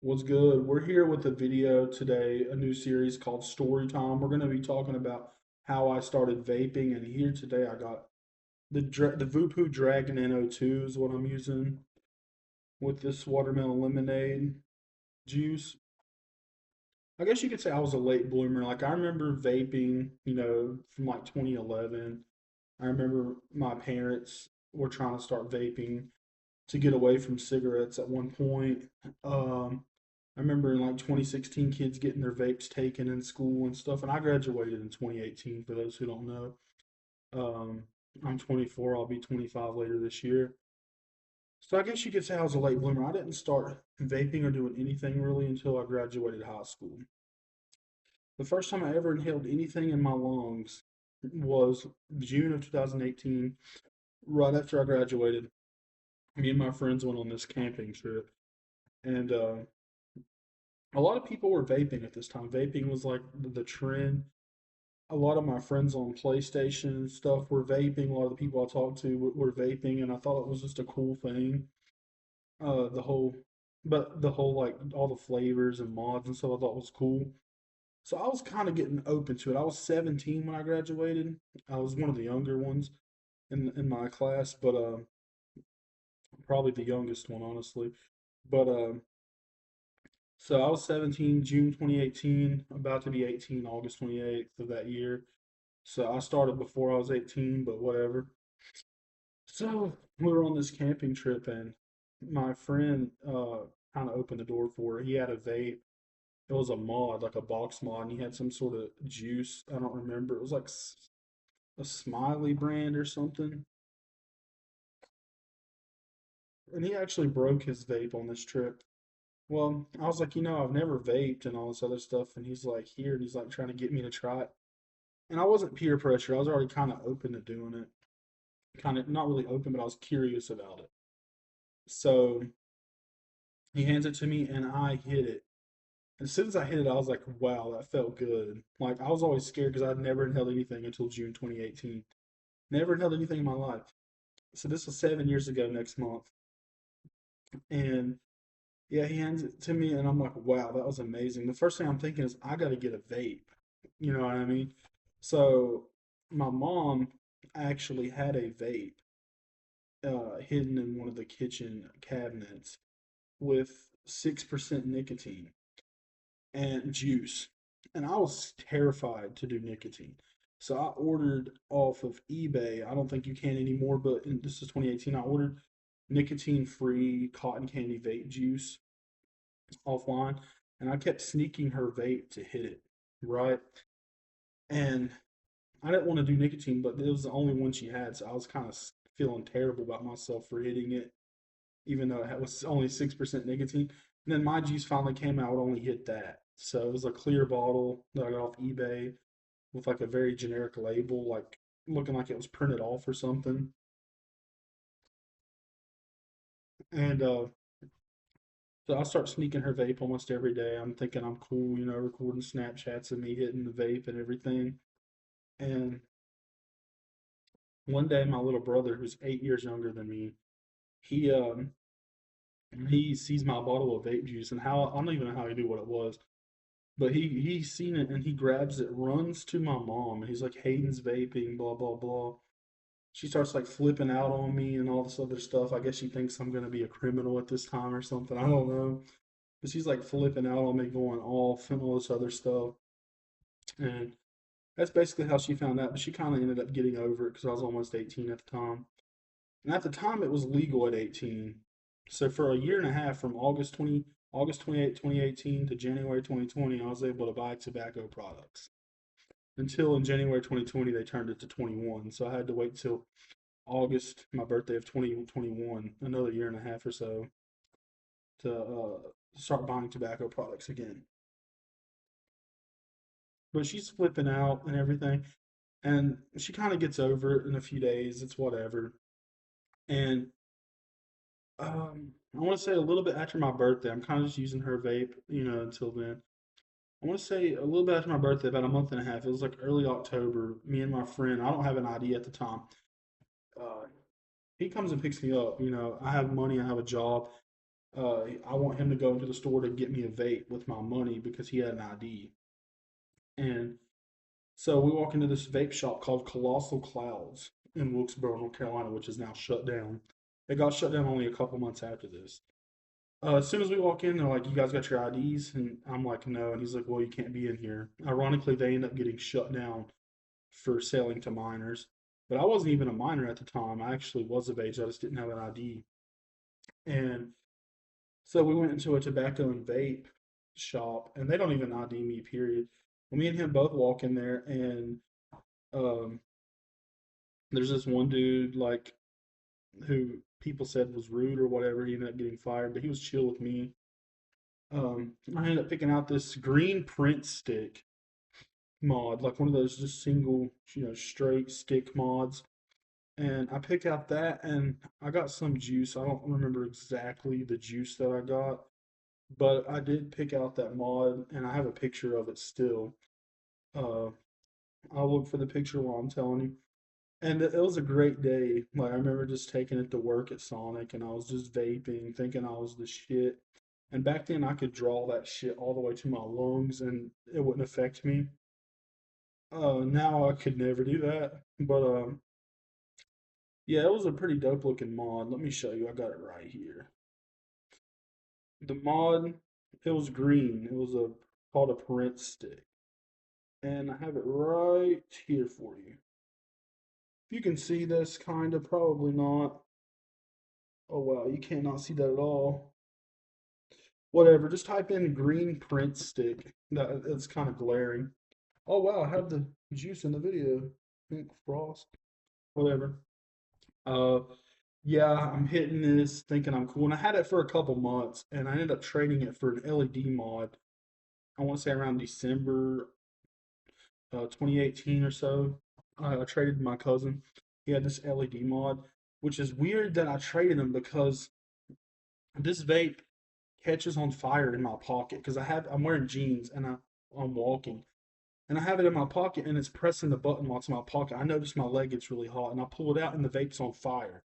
What's good? We're here with a video today, a new series called Story Time. We're going to be talking about how I started vaping, and here today I got the Voopoo Dragon N02 is what I'm using with this watermelon lemonade juice. I guess you could say I was a late bloomer. Like I remember vaping, from like 2011. I remember my parents were trying to start vaping to get away from cigarettes at one point. I remember in like 2016, kids getting their vapes taken in school and stuff. And I graduated in 2018, for those who don't know. Um, I'm 24, I'll be 25 later this year. So I guess you could say I was a late bloomer. I didn't start vaping or doing anything really until I graduated high school. The first time I ever inhaled anything in my lungs was June of 2018, right after I graduated. Me and my friends went on this camping trip, and a lot of people were vaping at this time. Vaping was like the trend. A lot of my friends on PlayStation and stuff were vaping. A lot of the people I talked to were vaping, and I thought it was just a cool thing. The whole, but the whole like all the flavors and mods and stuff I thought was cool. So I was kind of getting open to it. I was 17 when I graduated. I was one of the younger ones in my class, but probably the youngest one, honestly. But so I was 17, June 2018, about to be 18, August 28th of that year. So I started before I was 18, but whatever. So we were on this camping trip, and my friend kind of opened the door for it. He had a vape. It was a mod, like a box mod, and he had some sort of juice. I don't remember. It was like a Smiley brand or something. And he actually broke his vape on this trip. Well, I was like, I've never vaped and all this other stuff. And he's like, here. And he's like trying to get me to try it. And I wasn't peer pressure. I was already kind of open to doing it. Kind of not really open, but I was curious about it. So he hands it to me and I hit it. As soon as I hit it, I was like, wow, that felt good. Like, I was always scared because I'd never inhaled anything until June 2018. Never inhaled anything in my life. So this was 7 years ago next month. And yeah, he hands it to me and I'm like, wow, that was amazing. The first thing I'm thinking is, I got to get a vape. You know what I mean? So my mom actually had a vape hidden in one of the kitchen cabinets with 6% nicotine and juice. And I was terrified to do nicotine. So I ordered off of eBay. I don't think you can anymore, but this is 2018. I ordered nicotine free cotton candy vape juice offline, and I kept sneaking her vape to hit it, right? And I didn't want to do nicotine, but it was the only one she had, so I was kind of feeling terrible about myself for hitting it, even though it was only 6% nicotine. And then my juice finally came out, only hit that. So it was a clear bottle that I got off eBay with like a very generic label, like looking like it was printed off or something. And so I start sneaking her vape almost every day. I'm thinking I'm cool, recording Snapchats of me hitting the vape and everything. And one day, my little brother, who's 8 years younger than me, he he sees my bottle of vape juice, and how I don't even know how he knew what it was, but he seen it and he grabs it, runs to my mom, and he's like, Hayden's vaping, blah blah blah. She starts like flipping out on me and all this other stuff. I guess she thinks I'm gonna be a criminal at this time or something. I don't know. But she's like flipping out on me, going off and all this other stuff. And that's basically how she found out. But she kind of ended up getting over it because I was almost 18 at the time. And at the time, it was legal at 18. So for a year and a half, from August 28, 2018 to January 2020, I was able to buy tobacco products. Until in January 2020, they turned it to 21. So I had to wait till August, my birthday of 2021, another year and a half or so, to start buying tobacco products again. But she's flipping out and everything. And she kind of gets over it in a few days. It's whatever. And I want to say a little bit after my birthday. I'm kind of just using her vape, until then. I want to say a little bit after my birthday, about a month and a half. It was like early October. Me and my friend, I don't have an ID at the time. Uh, he comes and picks me up. I have money, I have a job. I want him to go into the store to get me a vape with my money because he had an ID. And so we walk into this vape shop called Colossal Clouds in Wilkesboro, North Carolina, which is now shut down. It got shut down only a couple months after this. As soon as we walk in, they're like, "You guys got your IDs?" And I'm like, "No." And he's like, "Well, you can't be in here." Ironically, they end up getting shut down for selling to minors. But I wasn't even a minor at the time. I actually was of age. I just didn't have an ID. And so we went into a tobacco and vape shop, and they don't even ID me, period. Well, me and him both walk in there, and um, there's this one dude, like, who people said was rude or whatever. He ended up getting fired, but he was chill with me. I ended up picking out this green print stick mod, like one of those just single, straight stick mods. And I picked out that, and I got some juice. I don't remember exactly the juice that I got, but I did pick out that mod, and I have a picture of it still. Uh, I'll look for the picture while I'm telling you. And it was a great day. Like, I remember just taking it to work at Sonic, and I was just vaping, thinking I was the shit. And back then, I could draw that shit all the way to my lungs, and it wouldn't affect me. Now I could never do that. But yeah, it was a pretty dope looking mod. Let me show you. I got it right here. The mod, it was green. It was a called a parent stick, and I have it right here for you. If you can see this, kind of, probably not. Oh wow, you cannot see that at all. Whatever, just type in green print stick. It's kind of glaring. Oh wow, I have the juice in the video. Pink frost. Whatever. Uh, yeah, I'm hitting this, thinking I'm cool, and I had it for a couple months, and I ended up trading it for an LED mod. I want to say around December 2018 or so. I traded my cousin. He had this LED mod, which is weird that I traded him because this vape catches on fire in my pocket because I'm wearing jeans and I'm walking and I have it in my pocket and it's pressing the button while it's in my pocket. I notice my leg gets really hot and I pull it out and the vape's on fire,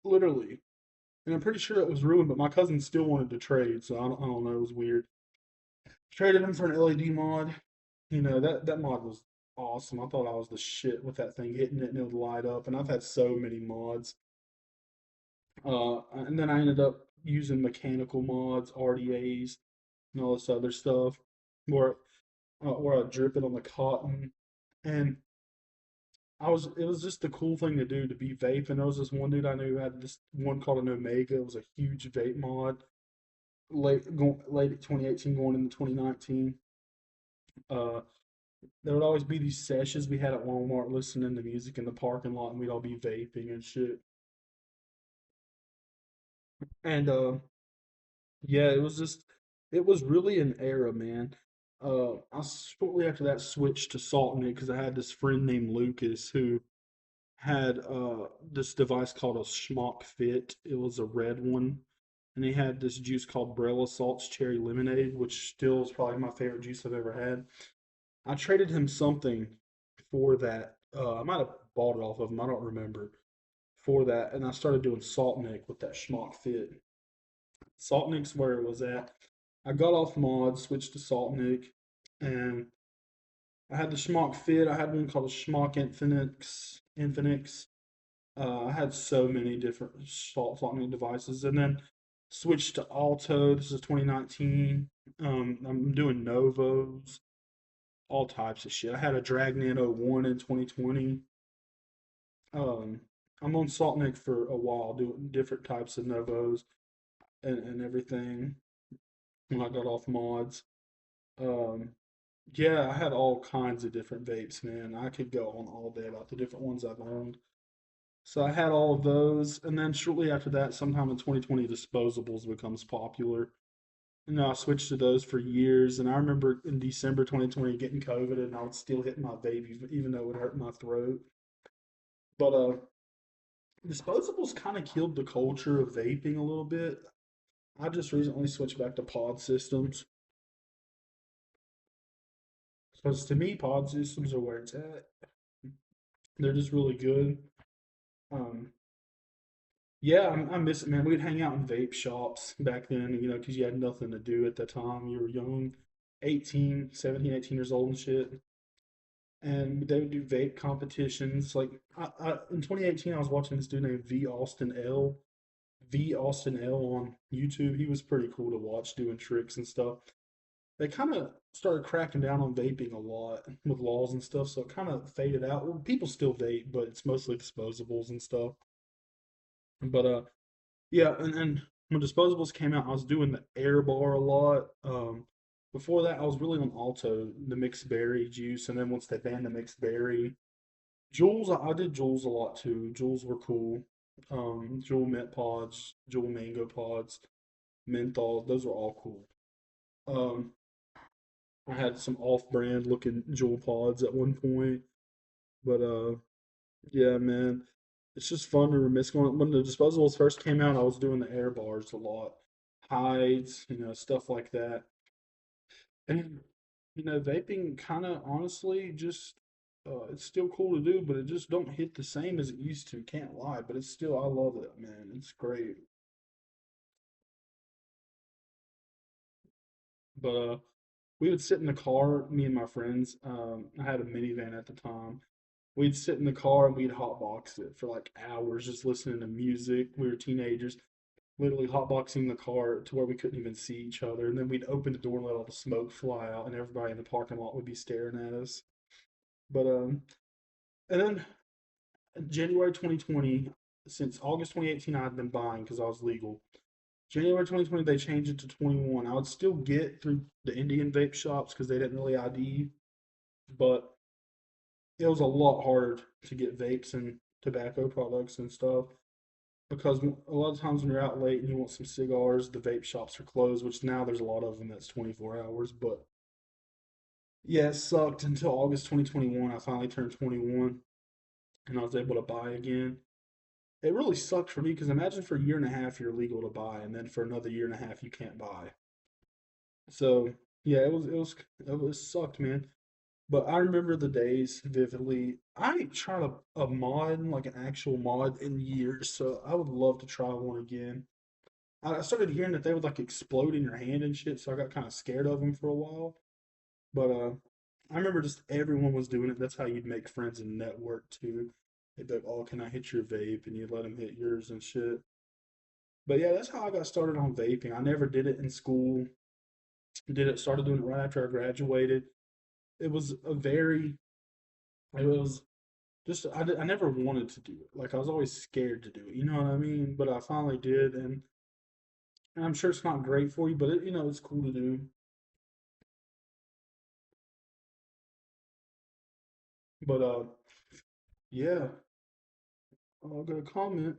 literally. And I'm pretty sure it was ruined, but my cousin still wanted to trade, so I don't know. It was weird. Traded him for an LED mod. That mod was awesome. I thought I was the shit with that thing hitting it and it would light up. And I've had so many mods. And then I ended up using mechanical mods, RDAs, and all this other stuff, where where I drip it on the cotton. And it was just the cool thing to do to be vape. And there was this one dude I knew who had this one called an Omega. It was a huge vape mod, late 2018 going into 2019. Uh, there would always be these sessions we had at Walmart listening to music in the parking lot, and we'd all be vaping and shit. And yeah, it was really an era, man. I shortly after that switched to salting it because I had this friend named Lucas who had this device called a Schmock Fit. It was a red one, and he had this juice called Brella Salts Cherry Lemonade, which still is probably my favorite juice I've ever had. I traded him something for that. I might have bought it off of him. I don't remember for that, and I started doing Salt Nick with that Schmock Fit. Salt Nick's where it was at. I got off mod, switched to Salt Nick, and I had the Schmock Fit. I had one called the Schmock Infinix. Infinix. I had so many different Salt Nick devices, and then switched to Alto. This is 2019. I'm doing Novos, all types of shit. I had a Dragnet 01 in 2020. Um, I'm on Salt Nick for a while, doing different types of Novos and everything when I got off mods. Um, yeah, I had all kinds of different vapes, man. I could go on all day about the different ones I've owned. So I had all of those, and then shortly after that, sometime in 2020, disposables becomes popular. And I switched to those for years. And I remember in December 2020 getting COVID, and I would still hit my vape even though it would hurt my throat. But disposables kind of killed the culture of vaping a little bit. I just recently switched back to pod systems because to me, pod systems are where it's at. They're just really good. Um, Yeah, I miss it, man. We'd hang out in vape shops back then, because you had nothing to do at the time. You were young, 18, 17, 18 years old and shit. And they would do vape competitions. Like in 2018, I was watching this dude named V Austin L on YouTube. He was pretty cool to watch doing tricks and stuff. They kind of started cracking down on vaping a lot with laws and stuff, so it kind of faded out. Well, people still vape, but it's mostly disposables and stuff. But yeah, and when disposables came out, I was doing the air bar a lot. Before that, I was really on Alto, the mixed berry juice, and then once they banned the mixed berry, Jules, I did Jules a lot too. Jules were cool. Jewel mint pods, Jewel mango pods, menthol, those were all cool. Um, I had some off-brand looking Jewel pods at one point, but yeah, man, it's just fun to reminisce going. When the disposables first came out, I was doing the air bars a lot, hides, stuff like that. And vaping kind of honestly just it's still cool to do, but it just don't hit the same as it used to. Can't lie, but it's still I love it, man. It's great. But we would sit in the car, me and my friends. I had a minivan at the time. We'd sit in the car and we'd hotbox it for like hours, just listening to music. We were teenagers, literally hotboxing the car to where we couldn't even see each other. And then we'd open the door and let all the smoke fly out, and everybody in the parking lot would be staring at us. But and then January 2020, since August 2018, I had been buying because I was legal. January 2020, they changed it to 21. I would still get through the Indian vape shops because they didn't really ID, but it was a lot harder to get vapes and tobacco products and stuff because a lot of times when you're out late and you want some cigars, the vape shops are closed, which now there's a lot of them that's 24 hours. But yeah, it sucked until August 2021. I finally turned 21 and I was able to buy again. It really sucked for me because imagine for a year and a half you're legal to buy, and then for another year and a half you can't buy. So yeah, it was sucked, man. But I remember the days vividly. I ain't tried a mod, like an actual mod, in years, so I would love to try one again. I started hearing that they would like explode in your hand and shit, so I got kind of scared of them for a while. But I remember just everyone was doing it. That's how you'd make friends and network too. They'd be like, "Oh, can I hit your vape?" And you'd let them hit yours and shit. But yeah, that's how I got started on vaping. I never did it in school. Started doing it right after I graduated. It was a very, it was just, I never wanted to do it. Like I was always scared to do it. You know what I mean? But I finally did. And I'm sure it's not great for you, but it's cool to do. But yeah, I'll get a comment.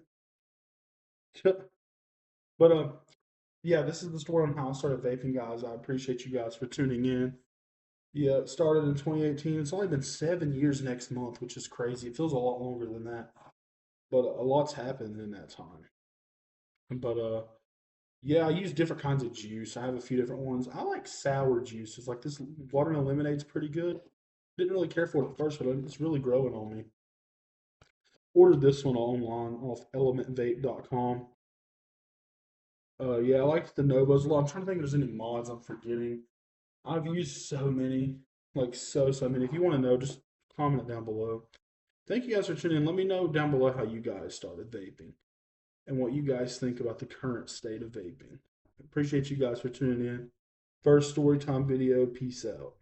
But yeah, this is the story on how I started vaping, guys. I appreciate you guys for tuning in. Yeah, it started in 2018. It's only been 7 years next month, which is crazy. It feels a lot longer than that, but a lot's happened in that time. But yeah, I use different kinds of juice. I have a few different ones. I like sour juices. Like this watermelon lemonade's pretty good. Didn't really care for it at first, but it's really growing on me. Ordered this one online off elementvape.com. Yeah, I liked the Novos a lot. I'm trying to think if there's any mods I'm forgetting. I've used so many, like so many. If you want to know, just comment down below. Thank you guys for tuning in. Let me know down below how you guys started vaping and what you guys think about the current state of vaping. Appreciate you guys for tuning in. First story time video. Peace out.